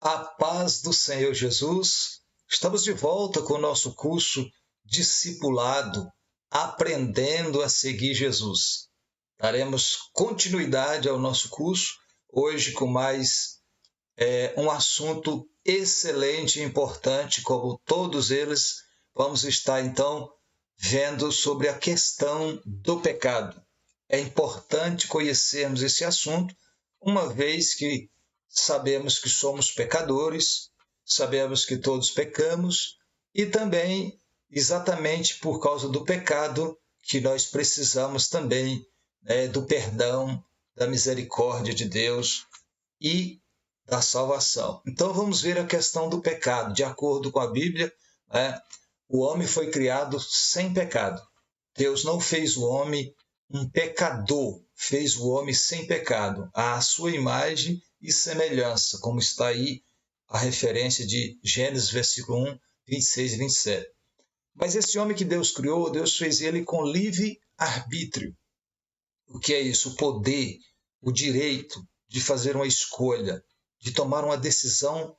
A paz do Senhor Jesus. Estamos de volta com o nosso curso Discipulado, Aprendendo a Seguir Jesus. Daremos continuidade ao nosso curso, hoje com mais um assunto excelente e importante, como todos eles. Vamos estar, então, vendo sobre a questão do pecado. É importante conhecermos esse assunto, uma vez que sabemos que somos pecadores, sabemos que todos pecamos e também, exatamente por causa do pecado, que nós precisamos também do perdão, da misericórdia de Deus e da salvação. Então vamos ver a questão do pecado. De acordo com a Bíblia, o homem foi criado sem pecado. Deus não fez o homem um pecador, fez o homem sem pecado, à sua imagem e semelhança, como está aí a referência de Gênesis, versículo 1, 26 e 27. Mas esse homem que Deus criou, Deus fez ele com livre arbítrio. O que é isso? O poder, o direito de fazer uma escolha, de tomar uma decisão,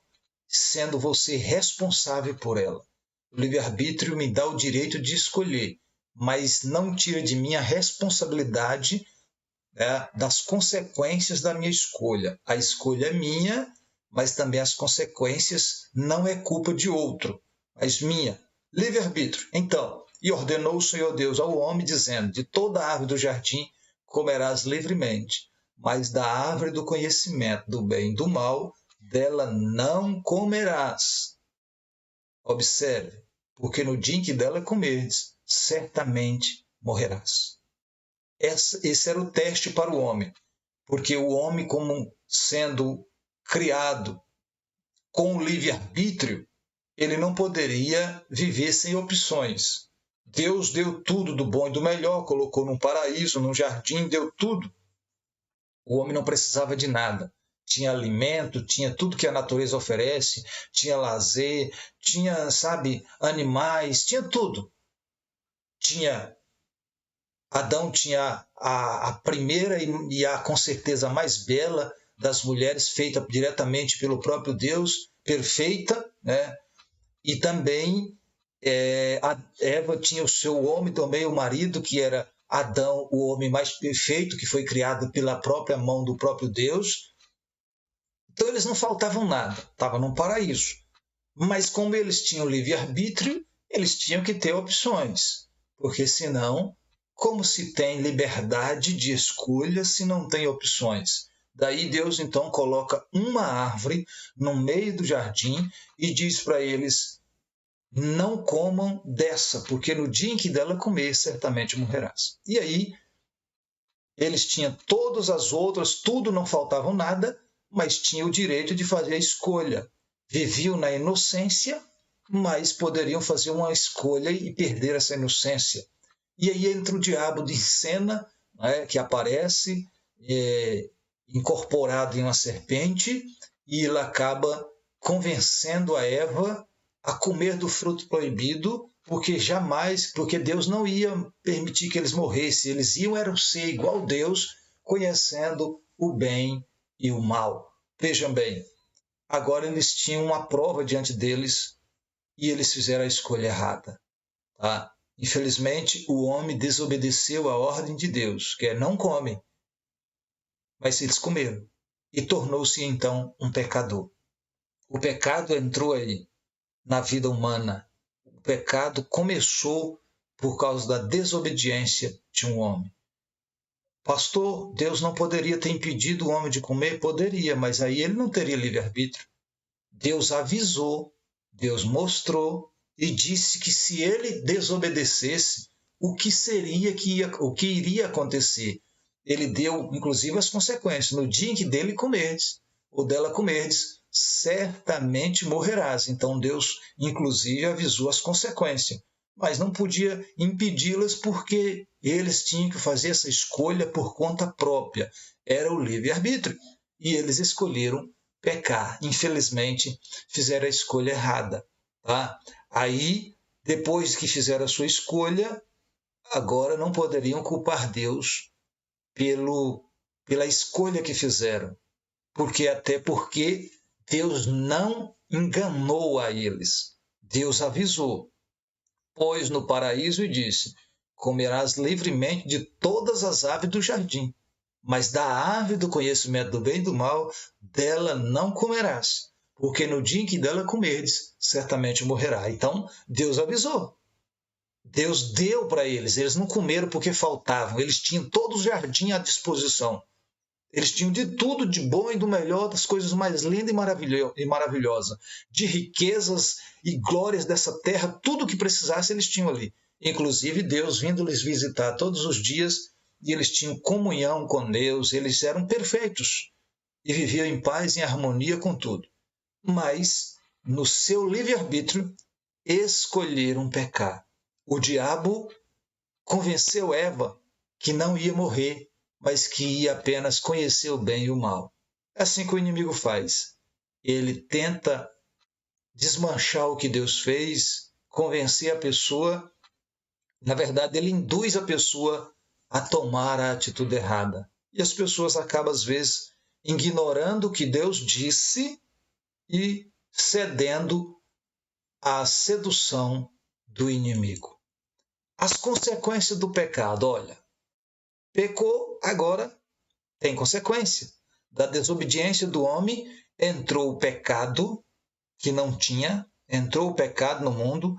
sendo você responsável por ela. O livre-arbítrio me dá o direito de escolher, mas não tira de mim a responsabilidade das consequências da minha escolha. A escolha é minha, mas também as consequências não é culpa de outro, mas minha. Livre-arbítrio. Então, e ordenou o Senhor Deus ao homem, dizendo: de toda árvore do jardim comerás livremente, mas da árvore do conhecimento do bem e do mal, dela não comerás. Observe, porque no dia em que dela comerdes, certamente morrerás. Esse era o teste para o homem, porque o homem, como sendo criado com o livre-arbítrio, ele não poderia viver sem opções. Deus deu tudo do bom e do melhor, colocou num paraíso, num jardim, deu tudo. O homem não precisava de nada. Tinha alimento, tinha tudo que a natureza oferece, tinha lazer, tinha, animais, tinha tudo. Adão tinha a primeira e a, com certeza, a mais bela das mulheres, feita diretamente pelo próprio Deus, perfeita, né? E também a Eva tinha o seu homem também, o marido, que era Adão, o homem mais perfeito, que foi criado pela própria mão do próprio Deus. Então eles não faltavam nada, estavam num paraíso. Mas como eles tinham livre-arbítrio, eles tinham que ter opções, porque senão, como se tem liberdade de escolha se não tem opções? Daí Deus então coloca uma árvore no meio do jardim e diz para eles: não comam dessa, porque no dia em que dela comer, certamente morrerás. E aí, eles tinham todas as outras, tudo, não faltava nada, mas tinham o direito de fazer a escolha. Viviam na inocência, mas poderiam fazer uma escolha e perder essa inocência. E aí entra o diabo de cena, que aparece, incorporado em uma serpente, e ele acaba convencendo a Eva a comer do fruto proibido, porque Deus não ia permitir que eles morressem, eles iam ser igual a Deus, conhecendo o bem e o mal. Vejam bem, agora eles tinham uma prova diante deles e eles fizeram a escolha errada. Tá? Infelizmente, o homem desobedeceu a ordem de Deus, que é não come, mas eles comeram e tornou-se então um pecador. O pecado entrou aí na vida humana. O pecado começou por causa da desobediência de um homem. Pastor, Deus não poderia ter impedido o homem de comer? Poderia, mas aí ele não teria livre-arbítrio. Deus avisou, Deus mostrou e disse que se ele desobedecesse, o que iria acontecer? Ele deu, inclusive, as consequências. No dia em que dele comerdes, ou dela comerdes, certamente morrerás. Então Deus, inclusive, avisou as consequências, mas não podia impedi-las porque eles tinham que fazer essa escolha por conta própria. Era o livre-arbítrio. E eles escolheram pecar. Infelizmente, fizeram a escolha errada. Tá? Aí, depois que fizeram a sua escolha, agora não poderiam culpar Deus pela escolha que fizeram. Até porque Deus não enganou a eles. Deus avisou. Pôs no paraíso e disse: comerás livremente de todas as aves do jardim, mas da árvore do conhecimento do bem e do mal, dela não comerás, porque no dia em que dela comerdes, certamente morrerá. Então, Deus avisou. Deus deu para eles. Eles não comeram porque faltavam. Eles tinham todo o jardim à disposição. Eles tinham de tudo de bom e do melhor, das coisas mais lindas e maravilhosas. De riquezas e glórias dessa terra, tudo o que precisasse eles tinham ali. Inclusive Deus vindo lhes visitar todos os dias, e eles tinham comunhão com Deus, eles eram perfeitos e viviam em paz e em harmonia com tudo. Mas, no seu livre-arbítrio, escolheram pecar. O diabo convenceu Eva que não ia morrer, mas que ia apenas conhecer o bem e o mal. É assim que o inimigo faz. Ele tenta desmanchar o que Deus fez, convencer a pessoa. Na verdade, ele induz a pessoa a tomar a atitude errada. E as pessoas acabam, às vezes, ignorando o que Deus disse e cedendo à sedução do inimigo. As consequências do pecado, olha, pecou, agora tem consequência. Da desobediência do homem entrou o pecado, que não tinha, entrou o pecado no mundo,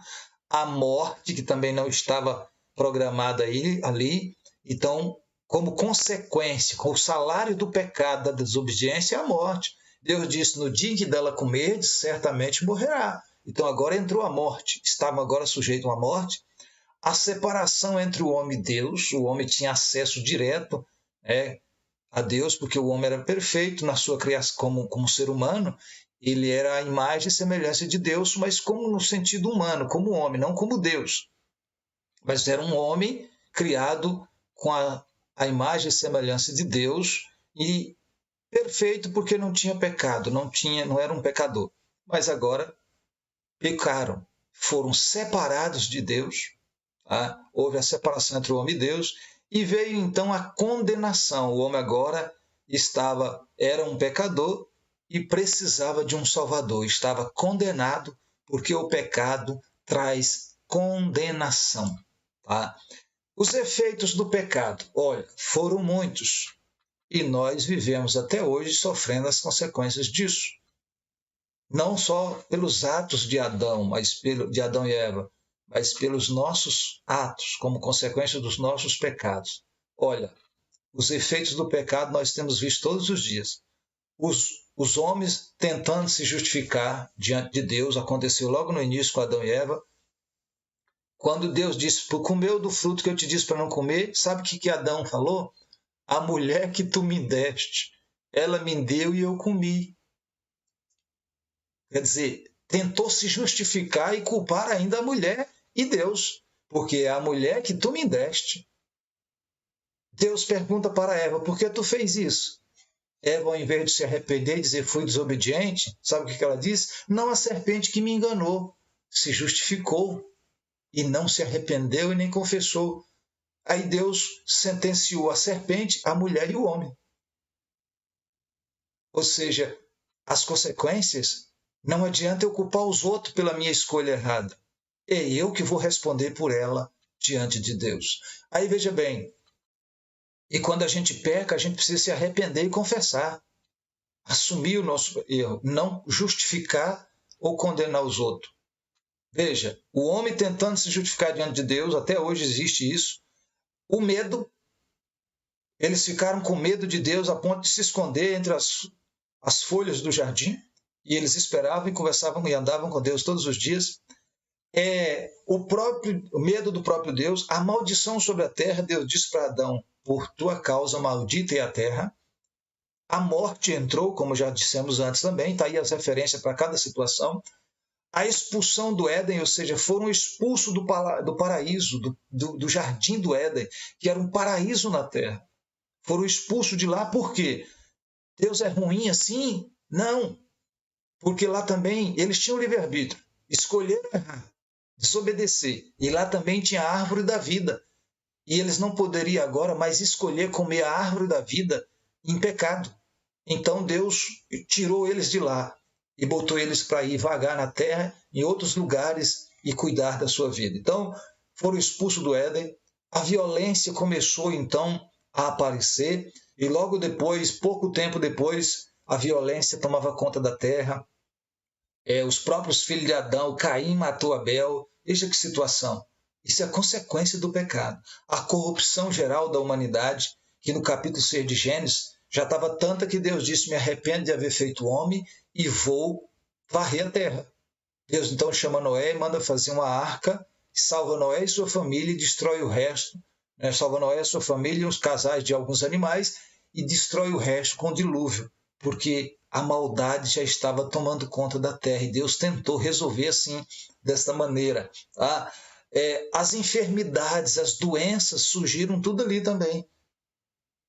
a morte, que também não estava programada ali. Então, como consequência, com o salário do pecado, da desobediência, é a morte. Deus disse, no dia em que dela comerdes, certamente morrerá. Então, agora entrou a morte. Estavam agora sujeitos à morte. A separação entre o homem e Deus, o homem tinha acesso direto a Deus, porque o homem era perfeito na sua criação como ser humano, ele era a imagem e semelhança de Deus, mas como no sentido humano, como homem, não como Deus. Mas era um homem criado com a imagem e semelhança de Deus e perfeito porque não tinha pecado, não era um pecador. Mas agora pecaram, foram separados de Deus. Houve a separação entre o homem e Deus, e veio então a condenação. O homem agora era um pecador e precisava de um Salvador. Estava condenado porque o pecado traz condenação. Os efeitos do pecado, olha, foram muitos. E nós vivemos até hoje sofrendo as consequências disso. Não só pelos atos de Adão, de Adão e Eva, mas pelos nossos atos, como consequência dos nossos pecados. Olha, os efeitos do pecado nós temos visto todos os dias. Os homens tentando se justificar diante de Deus, aconteceu logo no início com Adão e Eva. Quando Deus disse, comeu do fruto que eu te disse para não comer, sabe o que Adão falou? A mulher que tu me deste, ela me deu e eu comi. Quer dizer, tentou se justificar e culpar ainda a mulher e Deus, porque é a mulher que tu me deste. Deus pergunta para Eva, por que tu fez isso? Eva, ao invés de se arrepender e dizer, fui desobediente, sabe o que ela diz? Não, a serpente que me enganou, se justificou e não se arrependeu e nem confessou. Aí Deus sentenciou a serpente, a mulher e o homem. Ou seja, as consequências, não adianta eu culpar os outros pela minha escolha errada. É eu que vou responder por ela diante de Deus. Aí veja bem, e quando a gente peca, a gente precisa se arrepender e confessar. Assumir o nosso erro, não justificar ou condenar os outros. Veja, o homem tentando se justificar diante de Deus, até hoje existe isso. O medo, eles ficaram com medo de Deus a ponto de se esconder entre as folhas do jardim, e eles esperavam e conversavam e andavam com Deus todos os dias. O medo do próprio Deus, a maldição sobre a terra. Deus disse para Adão, por tua causa maldita é a terra. A morte entrou, como já dissemos antes também, está aí as referências para cada situação. A expulsão do Éden, ou seja, foram expulsos do paraíso, do jardim do Éden, que era um paraíso na terra. Foram expulsos de lá por quê? Deus é ruim assim? Não, porque lá também eles tinham livre-arbítrio, escolheram errar, desobedecer, e lá também tinha a árvore da vida, e eles não poderiam agora mais escolher comer a árvore da vida em pecado. Então Deus tirou eles de lá. e botou eles para ir vagar na terra, em outros lugares, e cuidar da sua vida. Então, foram expulsos do Éden, a violência começou então a aparecer, e logo depois, pouco tempo depois, a violência tomava conta da terra. Os próprios filhos de Adão, Caim matou Abel. Veja que situação. Isso é consequência do pecado. A corrupção geral da humanidade, que no capítulo 6 de Gênesis, já estava tanta que Deus disse: me arrependo de haver feito homem e vou varrer a terra. Deus então chama Noé e manda fazer uma arca, salva Noé e sua família e destrói o resto. Salva Noé e sua família e os casais de alguns animais e destrói o resto com o dilúvio, porque a maldade já estava tomando conta da terra e Deus tentou resolver assim, desta maneira. As enfermidades, as doenças surgiram tudo ali também.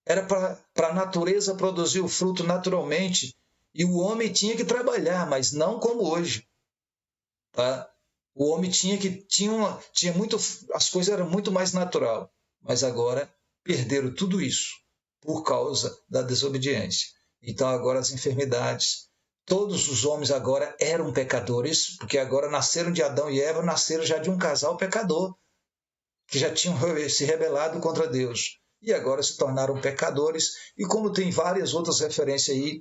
Era para a natureza produzir o fruto naturalmente e o homem tinha que trabalhar, mas não como hoje. O homem as coisas eram muito mais natural, mas agora perderam tudo isso por causa da desobediência. Então agora as enfermidades, todos os homens agora eram pecadores, porque agora nasceram de Adão e Eva, nasceram já de um casal pecador, que já tinham se rebelado contra Deus, e agora se tornaram pecadores, e como tem várias outras referências aí,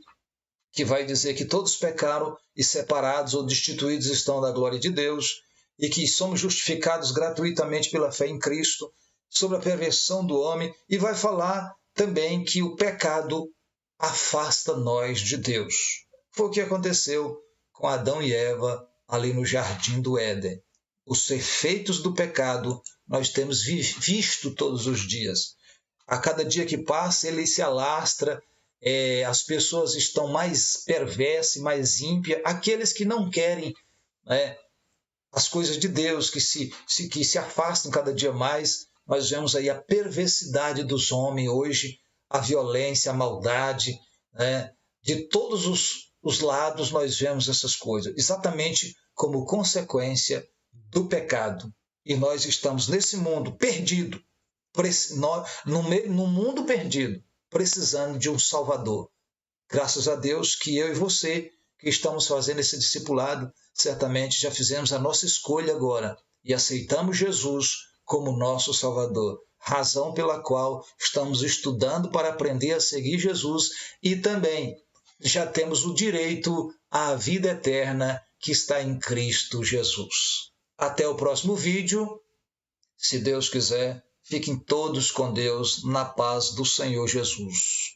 que vai dizer que todos pecaram e separados ou destituídos estão da glória de Deus, e que somos justificados gratuitamente pela fé em Cristo, sobre a perversão do homem, e vai falar também que o pecado afasta nós de Deus. Foi o que aconteceu com Adão e Eva ali no jardim do Éden. Os efeitos do pecado nós temos visto todos os dias. A cada dia que passa ele se alastra, as pessoas estão mais perversas, mais ímpias, aqueles que não querem as coisas de Deus, que se afastam cada dia mais. Nós vemos aí a perversidade dos homens hoje, a violência, a maldade, de todos os lados nós vemos essas coisas, exatamente como consequência do pecado. E nós estamos nesse mundo perdido, no mundo perdido, precisando de um Salvador. Graças a Deus que eu e você, que estamos fazendo esse discipulado, certamente já fizemos a nossa escolha agora e aceitamos Jesus como nosso Salvador. Razão pela qual estamos estudando para aprender a seguir Jesus e também já temos o direito à vida eterna que está em Cristo Jesus. Até o próximo vídeo. Se Deus quiser, fiquem todos com Deus na paz do Senhor Jesus.